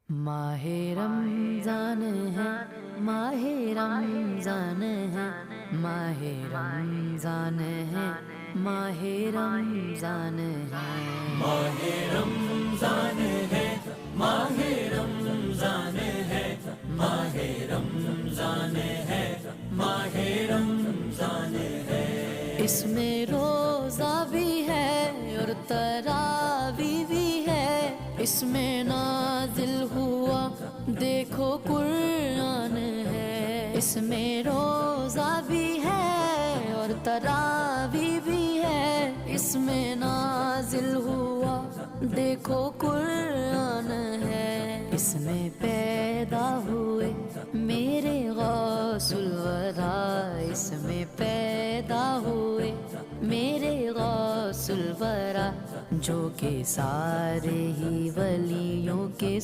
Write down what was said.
ماہ رمضان ہے، ماہ رمضان ہے، ماہ رمضان ہے، ماہ رمضان ہے، ماہ رمضان ہے، ماہ رمضان ہے، ماہ رمضان ہے، ماہ رمضان ہے۔ اس میں روزہ بھی ہے اور تراویح بھی ہے، اس میں نازل ہوا دیکھو قرآن ہے، اس میں روزہ بھی ہے اور تراویح بھی ہے، اس میں نازل ہوا دیکھو قرآن ہے، اس میں پیدا ہوئے میرے غوث الورا، اس میں پیدا ہوئے میرے غوث الورا، جو کہ سارے ہی ولیوں کے